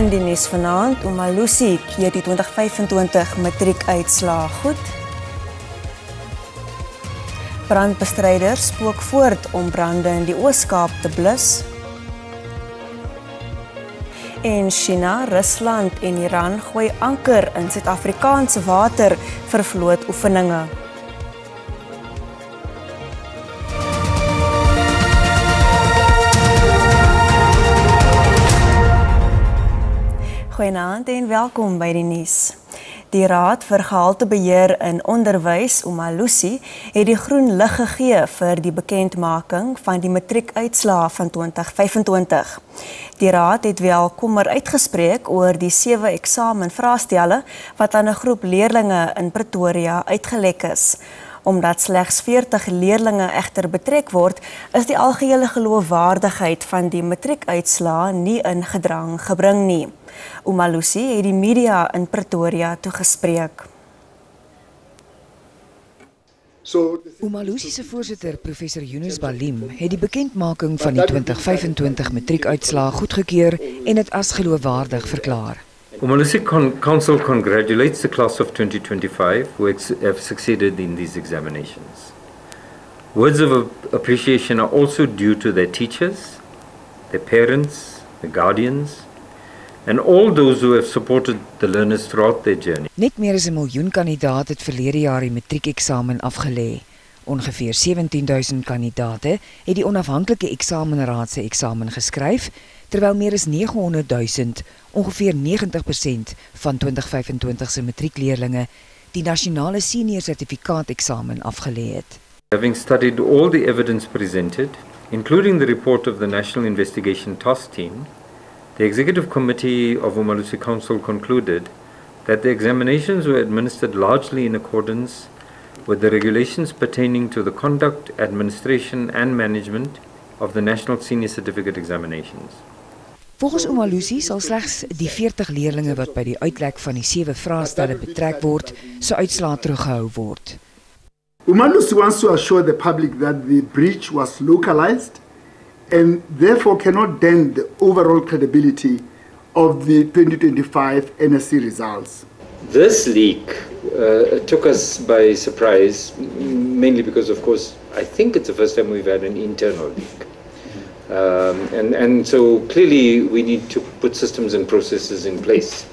In die nuus vanaand, Umalusi keer die 2025 matriekuitslae goed. Brandbestryders spook voort om brande in die Oos-Kaap te blus. En China, Rusland en Iran gooi anker in Suid-Afrikaanse water vir vlootoefeninge. Goeienaand en welkom by die nuus. Die Raad vir Gehaltebeheer in Onderwys, Umalusi, het die groen lig gegee vir die bekendmaking van die matriekuitslae van 2025. Die Raad het wel kommer uitgespreek oor die 7 eksamenvraestelle wat aan 'n groep leerdlinge in Pretoria uitgelek is. Omdat slegs 40 leerdlinge egter betrek word, is die algehele geloofwaardigheid van die matriekuitslae nie in gedrang gebring nie. Umalusi het die media in Pretoria toegespreek. Umalusi se voorsitter, professor Yunus Balim, het die bekendmaking van die 2025 matriekuitslae goedgekeur en dit as geloofwaardig verklaar. Umalusi Council congratulates the class of 2025 who have succeeded in these examinations. Words of appreciation are also due to their teachers, their parents, their guardians, and all those who have supported the learners throughout their journey. Net meer as 1 miljoen kandidaat het verlede jaar die matriekeksamen afgelê. Ongeveer 17,000 kandidaate het die onafhanklike eksamenraad se eksamen geskryf, terwyl meer as 900,000, ongeveer 90% van 2025 se matriekleerlinge, die nasionale senior sertifikaat eksamen afgelê het. Having studied all the evidence presented, including the report of the National Investigation Task Team, the Executive Committee of Umalusi Council concluded that the examinations were administered largely in accordance with the regulations pertaining to the conduct, administration and management of the National Senior Certificate Examinations. Volgens Umalusi sal slegs die 40 leerdlinge wat by die uitlek van die 7 vraestelle betrek word, se uitslae teruggehou word. Umalusi wants to assure the public that the breach was localized and therefore cannot dent the overall credibility of the 2025 NSC results. This leak took us by surprise, mainly because, of course, I think it's the first time we've had an internal leak. And so clearly we need to put systems and processes in place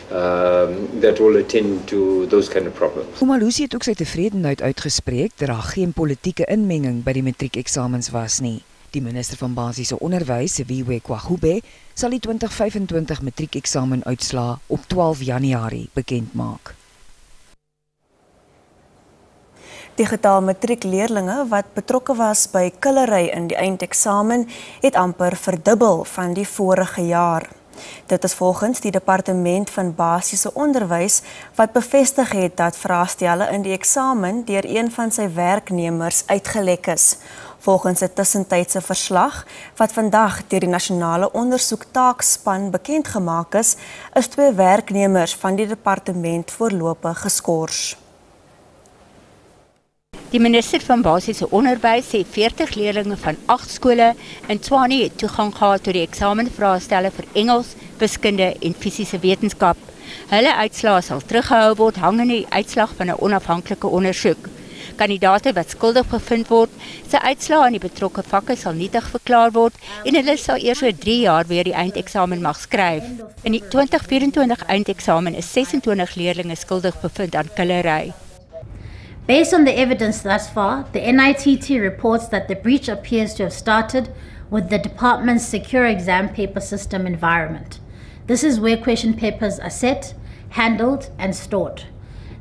that will attend to those kind of problems. Umalusi het ook sy tevredenheid uitgespreek dat daar geen politieke inmenging by die matriekeksamens was nie. Die minister van basiese onderwys, Siviwe Kwagube, sal die 2025 matriekeksamen uitslae op 12 Januarie bekend maak. Die getal matriekleerlinge wat betrokke was by killery in die eindeksamen het amper verdubbel van die vorige jaar. Dit is volgens die Departement van Basiese Onderwys wat bevestig het dat vraestelle in die eksamen deur een van sy werknemers uitgelek is. Volgens 'n tussentydse verslag wat vandag deur die Nasionale Ondersoektaakspan bekend gemaak is 2 werknemers van die departement voorlopig geskort. Die minister van Basiese Onderwys sê 40 leerdlinge van 8 skole in Tshwane het toegang gehad tot die eksamenvraestelle vir Engels, wiskunde en fisiese wetenskap. Hulle uitslae sal teruggehou word hangende die uitslag van 'n onafhanklike ondersoek. Kandidaate wat skuldig bevind word, sy uitslae in die betrokke vakke sal nietig verklaar word en hulle sal eers oor 3 jaar weer die eindeksamen mag skryf. In die 2024 eindeksamen is 26 leerdlinge skuldig bevind aan killery. Based on the evidence thus far, the NITT reports that the breach appears to have started with the department's secure exam paper system environment. This is where question papers are set, handled, and stored.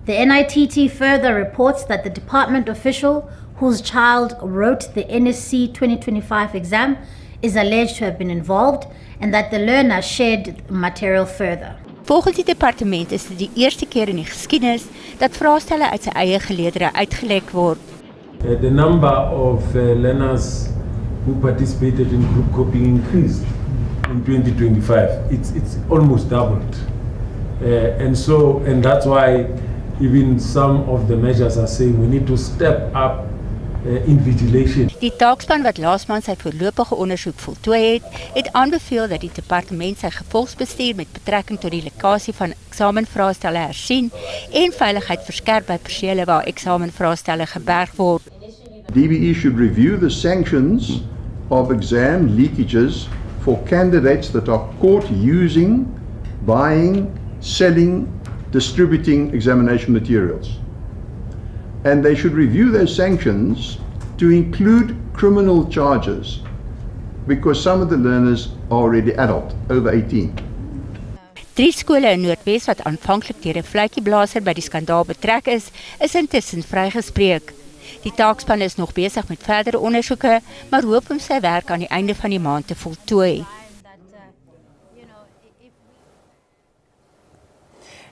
The NITT further reports that the department official whose child wrote the NSC 2025 exam is alleged to have been involved and that the learner shared material further. Volgens die departement is dit die eerste keer in die geskiedenis dat vraestelle uit sy eie geleedere uitgelek word. The number of learners who participated in group copying increased in 2025. It's almost doubled. And that's why even some of the measures are saying we need to step up invigilation. Die taakspan wat laasmaand sy voorlopige ondersoek voltooi het aanbeveel dat die departement sy gevolgsbestuur met betrekking tot die lekkasie van eksamenvraestelle hersien en veiligheid verskerp by persele waar eksamenvraestelle geberg word. DBE should review the sanctions of exam leakages for candidates that are caught using, buying, selling, distributing examination materials. And they should review those sanctions to include criminal charges because some of the learners are already adult, over 18. 3 skole in Noordwes wat aanvanklik deur 'n fluitjieblaser by die skandaal betrek is intussen vrygespreek. Die taakspan is nog besig met verdere ondersoeke, maar hoop om sy werk aan die einde van die maand te voltooi.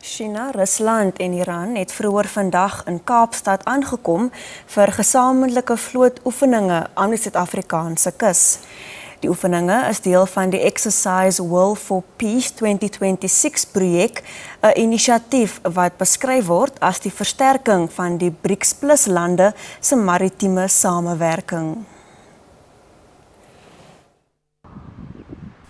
China, Rusland en Iran het vroeër vandag in Kaapstad aangekom vir gesamentlike vlootoefeninge aan die Suid-Afrikaanse kus. Die oefeninge is deel van die Exercise Will for Peace 2026 projek, 'n inisiatief wat beskryf word as die versterking van die BRICS Plus lande se maritieme samewerking.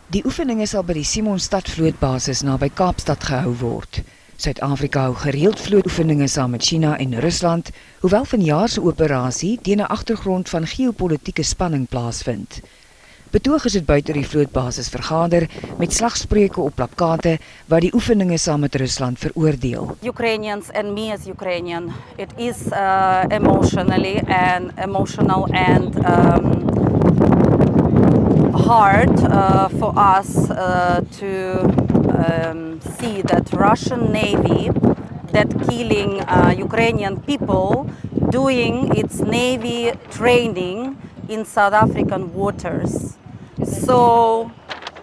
Die oefeninge sal by die Simonstad vlootbasis naby Kaapstad gehou word. Suid-Afrika hou gereeld vlootoefeninge saam met China en Rusland, hoewel vanjaar se operasie teen 'n agtergrond van geopolitiese spanning plaasvind. Betogers het buite die vlootbasis vergader met slagspreuke op plakate wat die oefeninge saam met Rusland veroordeel. Ukrainians and me as Ukrainian, it is emotional and hard for us to see that Russian Navy that killing Ukrainian people doing its Navy training in South African waters. So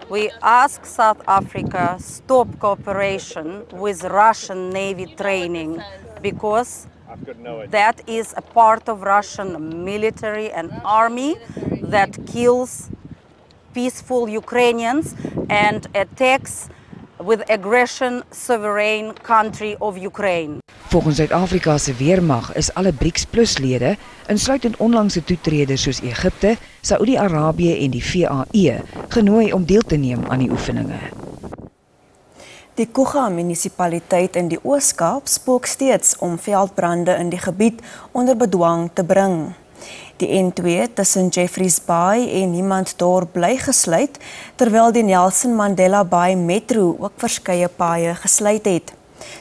we ask South Africa stop cooperation with Russian Navy training because that is a part of Russian military and army that kills peaceful Ukrainians and attacks with aggression sovereign country of Ukraine. Volgens Suid-Afrika se weermag is alle BRICS Plus lede, insluitend onlangse toetreders soos Egipte, Saudi-Arabië en die VAE, genooi om deel te neem aan die oefeninge. Die Kuga munisipaliteit in die Oos-Kaap spook steeds om veldbrande in die gebied onder bedwang te bring. Die N2 tussen Jeffreys Bay en Niemandsdorp bly gesluit, terwyl die Nelson Mandela Bay Metro ook verskeie paaie gesluit het.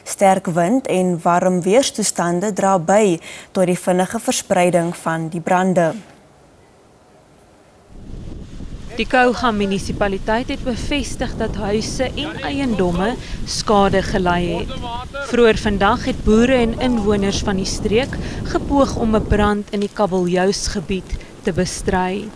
Sterk wind en warm weerstoestande dra by tot die vinnige verspreiding van die brande. Die Kuga munisipaliteit het bevestig dat huise en eiendomme skade gelei het. Vroeër vandag het boere en inwoners van die streek gepoog om 'n brand in die Kabeljauwsgebied te bestry.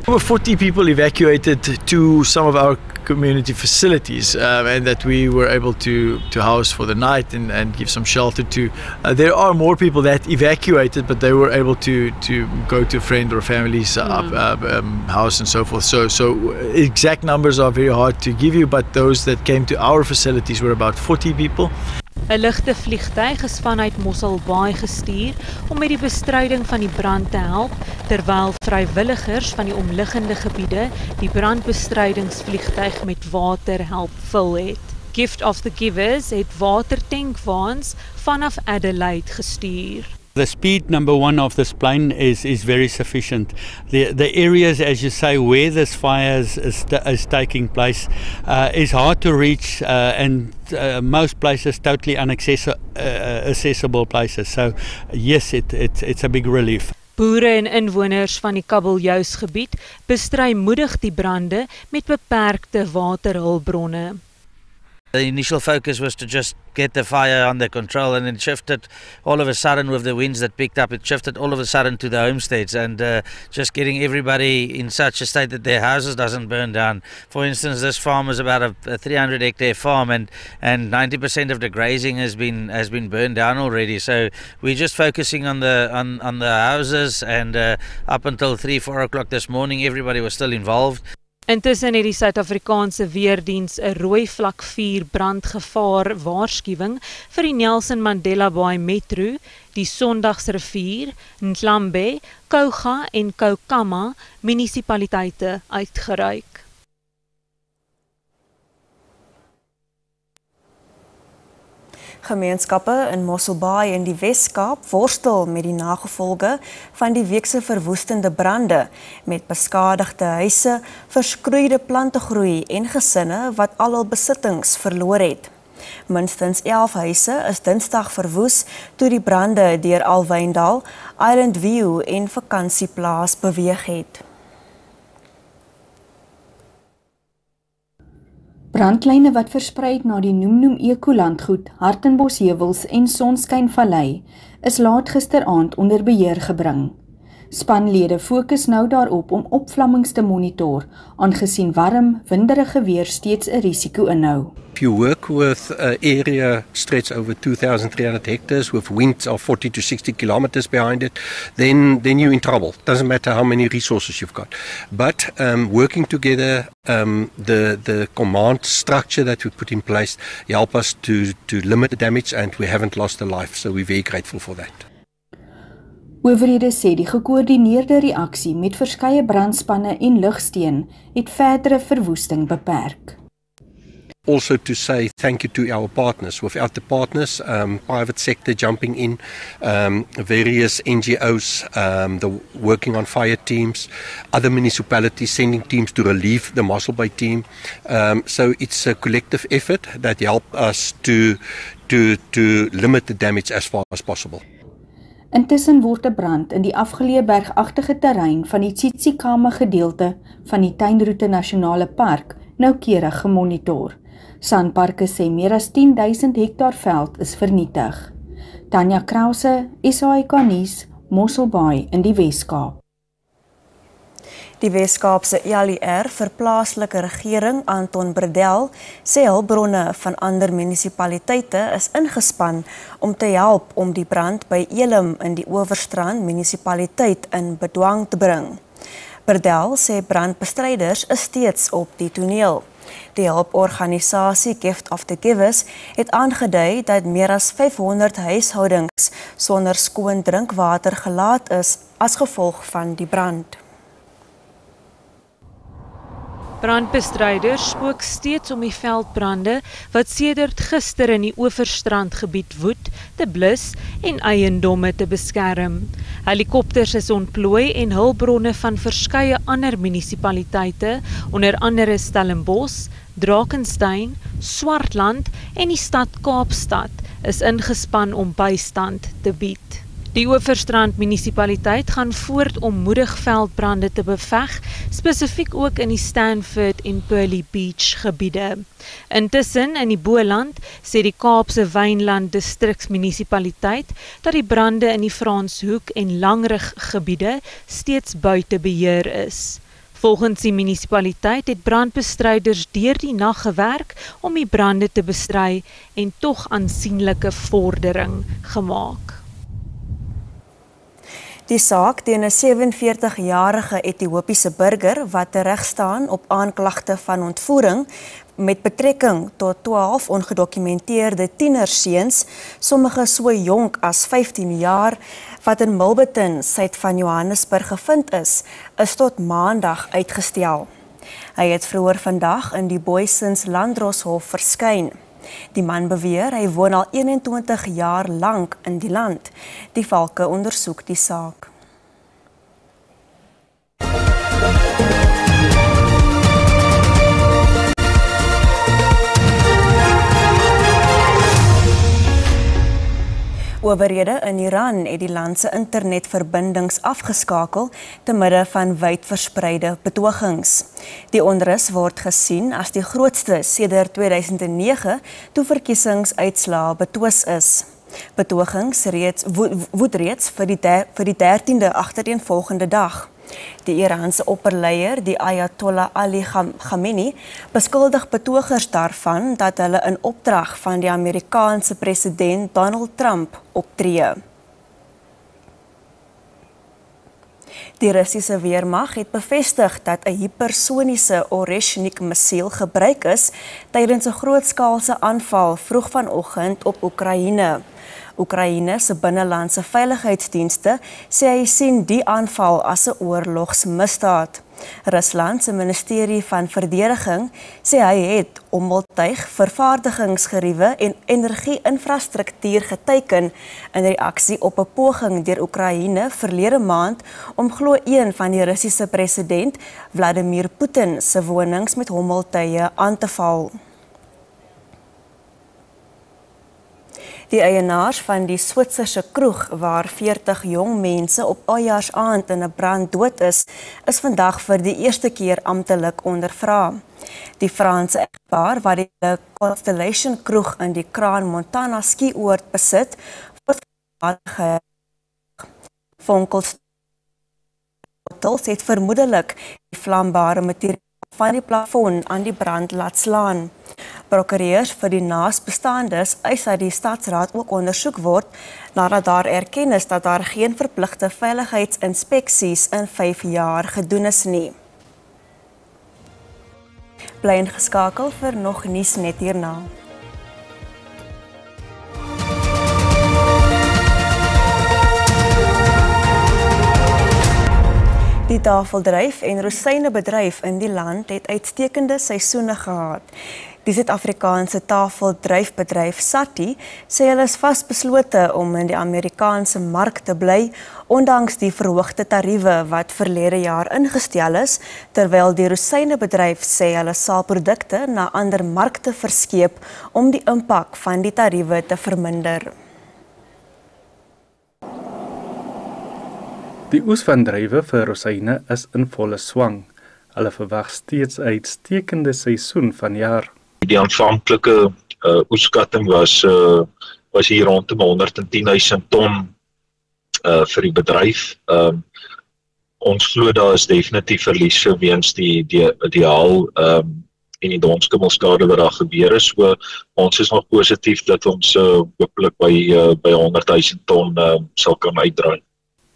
Over 40 people evacuated to some of our community facilities and that we were able to house for the night and give some shelter to. There are more people that evacuated, but they were able to go to a friend or family's house and so forth. So exact numbers are very hard to give you, but those that came to our facilities were about 40 people. 'n Ligte vliegtuig is vanuit Mossel Bay gestuur om met die bestryding van die brand te help, terwyl vrywilligers van die omliggende gebiede die brandbestrydingsvliegtuig met water help vul het. Gift of the Givers het watertankwaans vanaf Adelaide gestuur. The speed number one of this plane is very sufficient. The areas, as you say, where this fire is taking place is hard to reach and most places totally inaccessible places. So yes, it's a big relief. Boere en inwoners van die Kabeljauwsgebied bestry moedig die brande met beperkte waterhulpbronne. The initial focus was to just get the fire under control, and it shifted all of a sudden with the winds that picked up. It shifted all of a sudden to the homesteads and just getting everybody in such a state that their houses doesn't burn down. For instance, this farm is about a 300 hectare farm and 90% of the grazing has been burned down already. So we're just focusing on the houses, and up until 3-4 o'clock this morning everybody was still involved. Intussen het die Suid-Afrikaanse Weerdiens 'n rooi vlak 4 brandgevaar waarskuwing vir die Nelson Mandela Bay Metro, die Sondagsrivier, Ndlambe, Kouga en Koukama munisipaliteite uitgereik. Gemeenskappe in Mossel Bay in die Wes-Kaap worstel met die nagevolge van die weekse verwoestende brande, met beskadigde huise, verskroeide plantegroei en gesinne wat al hul besittings verloor het. Minstens 11 huise is Dinsdag verwoes toe die brande deur Alwyndal, Island View en Vakansieplaas beweeg het. Brandlyne wat versprei het na die Noem Ekolandgoed, Hartenbosheuwels en Sonskynvallei is laat gisteraand onder beheer gebring. Spanlede fokus nou daarop om opvlammings te monitor, aangesien warm, winderige weer steeds 'n risiko inhou. If you work with an area stretched over 2,300 hectares with winds of 40 to 60 kilometers behind it, then you're in trouble. Doesn't matter how many resources you've got. But working together, the command structure that we put in place help us to limit the damage, and we haven't lost a life. So we're very grateful for that. Owerhede sê die gekoördineerde reaksie met verskeie brandspanne en lugsteen het verdere verwoesting beperk. Also to say thank you to our partners. Without the partners, private sector jumping in, various NGOs, the working on fire teams, other municipalities sending teams to relieve the Mossel Bay team. So it's a collective effort that help us to limit the damage as far as possible. Intussen word 'n brand in die afgeleë bergagtige terrein van die Tsitsikamma gedeelte van die Tuinroete Nasionale Park noukeurig gemonitor. Sanparke sê meer as 10,000 hektaar veld is vernietig. Tanya Krause, SAK nuus, Mossel Bay in die Wes-Kaap. Die Wes-Kaapse ELR vir plaaslike regering Anton Bredel sê hulpbronne van ander munisipaliteite is ingespan om te help om die brand by Elim in die Oeverstrand munisipaliteit in bedwang te bring. Bredel sê brandbestryders is steeds op die toneel. Die hulporganisasie Gift of the Givers het aangedui dat meer as 500 huishoudings sonder skoon drinkwater gelaat is as gevolg van die brand. Brandbestryders spook steeds om die veldbrande wat sedert gister in die Oeverstrand gebied woed, te blus en eiendomme te beskerm. Helikopters is ontplooi en hulpbronne van verskeie ander munisipaliteite, onder andere Stellenbosch, Drakensberg, Swartland en die stad Kaapstad, is ingespan om bystand te bied. Die Oeverstrand munisipaliteit gaan voort om moedig veldbrande te beveg, spesifiek ook in die Stanford en Pearly Beach gebiede. Intussen in die Boland sê die Kaapse Wynland distriksmunisipaliteit dat die brande in die Franshoek en Langrig gebiede steeds buite beheer is. Volgens die munisipaliteit het brandbestryders deur die nag gewerk om die brande te bestry en tog aansienlike vordering gemaak. Die saak teen 'n 47-jarige Ethiopiese burger wat teregstaan op aanklagte van ontvoering met betrekking tot 12 ongedokumenteerde tienerseuns, sommige so jonk as 15 jaar, wat in Milberton, suid van Johannesburg gevind is tot Maandag uitgestel. Hy het vroeër vandag in die Booysens Landdroshof verskyn. Die man beweer hy woon al 21 jaar lank in die land. Die valke ondersoek die saak. Owerhede in Iran het die land se internetverbindings afgeskakel te midde van wydverspreide betogings. Die onrus word gesien as die grootste sedert 2009 toe verkiesingsuitslae betwis is. Betogings woed reeds vir die 13de agtereenvolgende dag. Die Iraanse opperleier, die Ayatollah Ali Khamenei, beskuldig betogers daarvan dat hulle in opdrag van die Amerikaanse president Donald Trump optree. Die Russiese weermag het bevestig dat 'n hipersoniese Oreshnik-missiel gebruik is tydens 'n grootskaalse aanval vroeg vanoggend op Oekraïne. Oekraïne se binnelandse veiligheidsdienste sê hy sien die aanval as 'n oorlogsmisdaad. Rusland se ministerie van verdediging sê hy het ommeltuig, vervaardigingsgeriewe en energie-infrastruktuur geteiken in reaksie op 'n poging deur Oekraïne verlede maand om glo een van die Russiese president Vladimir Putin se wonings met hommeltuie aan te val. Die eienaars van die Switserse kroeg waar 40 jong mense op Oudejaarsdaand in 'n brand dood is vandag vir die eerste keer amptelik ondervra. Die Franse egpaar wat die Constellation kroeg in die Crans Montana skioord besit, word Vonkels het vermoedelik die vlambare materiaal van die plafon aan die brand laat slaan. Prokureurs vir die naasbestaandes eis dat die stadsraad ook ondersoek word nadat daar erken is dat daar geen verpligte veiligheidsinspeksies in 5 jaar gedoen is nie. Bly ingeskakel vir nog nuus net hierna. Die tafeldryf en rozynebedryf in die land het uitstekende seisoene gehad. Die Suid-Afrikaanse tafeldryfbedryf SATI sê hulle is vasbeslote om in die Amerikaanse mark te bly, ondanks die verhoogde tariewe wat verlede jaar ingestel is, terwyl die rozynebedryf sê hulle sal produkte na ander markte verskeep om die impak van die tariewe te verminder. Die oes van druiwe vir rosyne is in volle swang. Hulle verwag steeds 'n uitstekende seisoen vanjaar. Die aanvanklike oeskatting was hier rondom 110.000 ton vir die bedryf. Ons glo daar is definitief verliese weens die haal en die donskimmelskade wat daar gebeur is. So ons is nog positief dat ons hopelik by 100.000 ton sal kan uitdraai.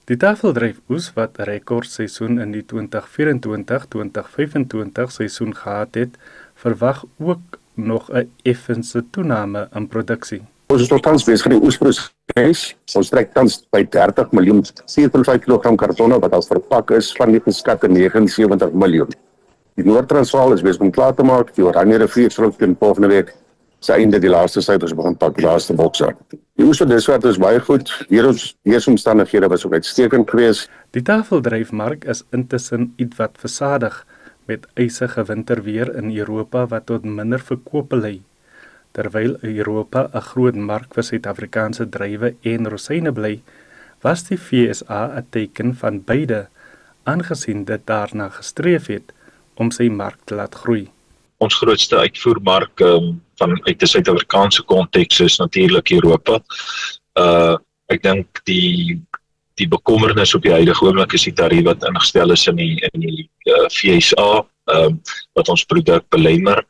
Die tafeldryf oes wat 'n rekordseisoen in die 2024-2025 seisoen gehad het, verwag ook nog 'n effense toename in produksie. Ons is nog tans besig met die oesproses. Ons trek tans by 30 miljoen 7,5 kg kartonne wat al verpak is van die geskatte 79 miljoen. Die Noord-Transvaal is besig om klaar te maak. Die Oranje rivier sal teen volgende week se einde die laaste syfers begin pak, die laaste bokse. Die oes van Diswart is baie goed. Weeromstandighede was ook uitstekend geweest. Die tafeldryfmark is intussen ietwat versadig met ysige winterweer in Europa wat tot minder verkope lei. Terwyl Europa 'n groot mark vir Suid-Afrikaanse druiwe en rosyne bly, was die FSA 'n teken van beide, aangesien dit daarna gestreef het om sy mark te laat groei. Ons grootste uitvoermark vanuit 'n Suid-Afrikaanse konteks is natuurlik Europa. Ek dink die bekommernis op die huidige oomblik is die tarief wat ingestel is in die FSA, wat ons produk belemmer,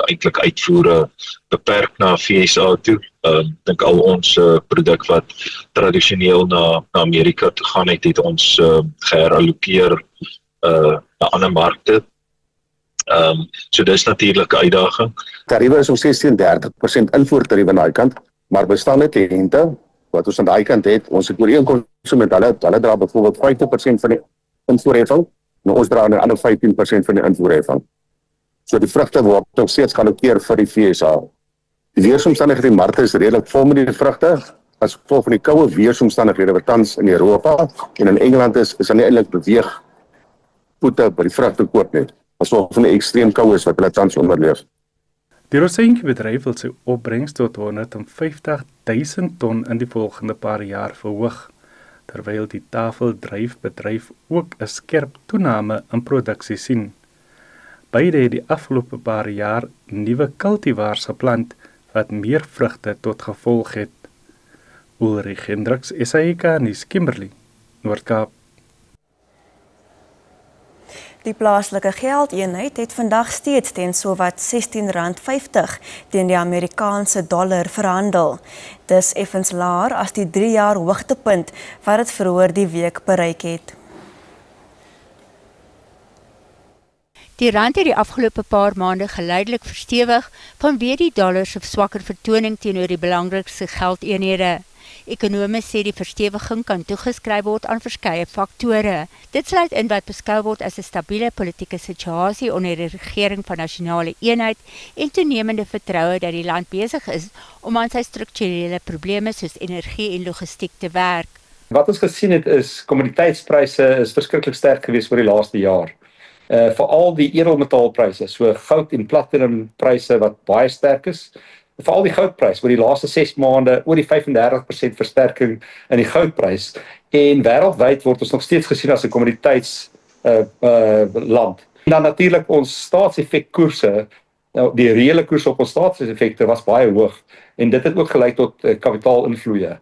eintlik uitvoere beperk na FSA toe. Dink al ons produk wat tradisioneel na Amerika toe gaan het ons geherallokeer na ander markte. So dis natuurlik 'n uitdaging. Tariewe is om 16-30% invoertariewe aan daai kant, maar bestaande kliënte wat ons aan daai kant het, ons het ooreenkomste met hulle dra byvoorbeeld 50% van die invoerheffing en ons dra 'n ander 15% van die invoerheffing. So die vrugte word nog steeds geallokeer vir die FSA. Die weeromstandighede in die markte is redelik vol met die vrugte, as gevolg van die koue weeromstandighede wat tans in Europa en in Engeland is daar nie eintlik beweeg voete by die vrugte koop net. As gevolg van die ekstreem koue is wat hulle tans onderleef. Die rozynbedryf wil sy opbrengs tot 150.000 ton in die volgende paar jaar verhoog, terwyl die tafeldryfbedryf ook 'n skerp toename in produksie sien. Beide het die afgelope paar jaar nuwe kultivars geplant wat meer vrugte tot gevolg het. Ulrich Hendricks, SAK nuus, Kimberley, Noord-Kaap. Die plaaslike geldeenheid het vandag steeds teen sowat R16.50 teen die Amerikaanse dollar verhandel. Dis effens laer as die 3 jaar hoogtepunt wat dit vroeër die week bereik het. Die rand het die afgelope paar maande geleidelik verstewig vanweë die dollar se swakker vertoning teenoor die belangrikste geldeenhede. Ekonome sê die verstewiging kan toegeskryf word aan verskeie faktore. Dit sluit in wat beskou word as 'n stabiele politieke situasie onder die regering van nasionale eenheid en toenemende vertroue dat die land besig is om aan sy strukturele probleme soos energie en logistiek te werk. Wat ons gesien het is kommoditeitspryse is verskriklik sterk geweest oor die laaste jaar. Veral die edelmetaalpryse, so goud en platinum pryse wat baie sterk is. Veral die goudprys oor die laaste 6 maande oor die 35% versterking in die goudprys en wêreldwyd word ons nog steeds gesien as 'n kommoditeitsland. Dan natuurlik ons staatseffekkoerse, die reële koers op ons staatseffekte was baie hoog en dit het ook gelei tot kapitaalinvloeye.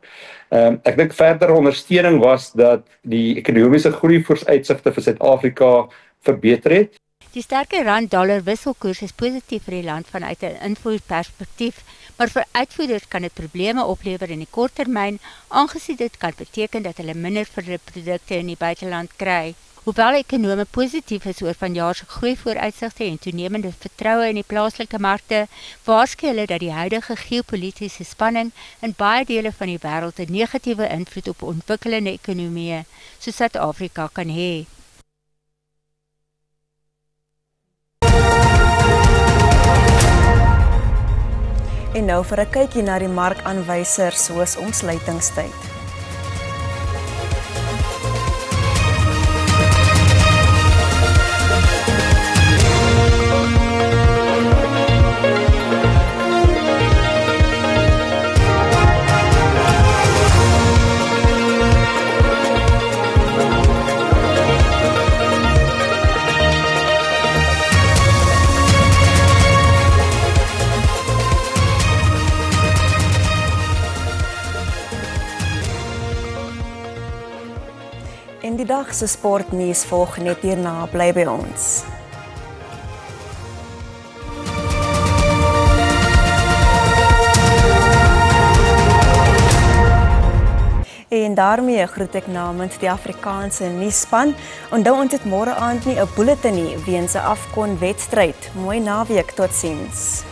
Ek dink verdere ondersteuning was dat die ekonomiese groeivooruitsigte vir Suid-Afrika verbeter het. Die sterke rand-dollar wisselkoers is positief vir die land vanuit 'n invoerperspektief, maar vir uitvoerders kan dit probleme oplewer in die kort termyn, aangesien dit kan beteken dat hulle minder vir hulle produkte in die buiteland kry. Hoewel ekonome positief is oor vanjaar se groeivooruitsigte en toenemende vertroue in die plaaslike markte, waarsku hulle dat die huidige geopolitiese spanning in baie dele van die wêreld 'n negatiewe invloed op ontwikkelende ekonomieë soos Suid-Afrika kan hê. En nou vir 'n kykie na die markaanwysers soos omsluitingstyd. En die dag se sportnuus volg net hierna, bly by ons. En daarmee groet ek namens die Afrikaanse nuusspan. Onthou ons het môre aand nie 'n bulletin nie weens 'n AFCON wedstryd. Mooi naweek, totsiens.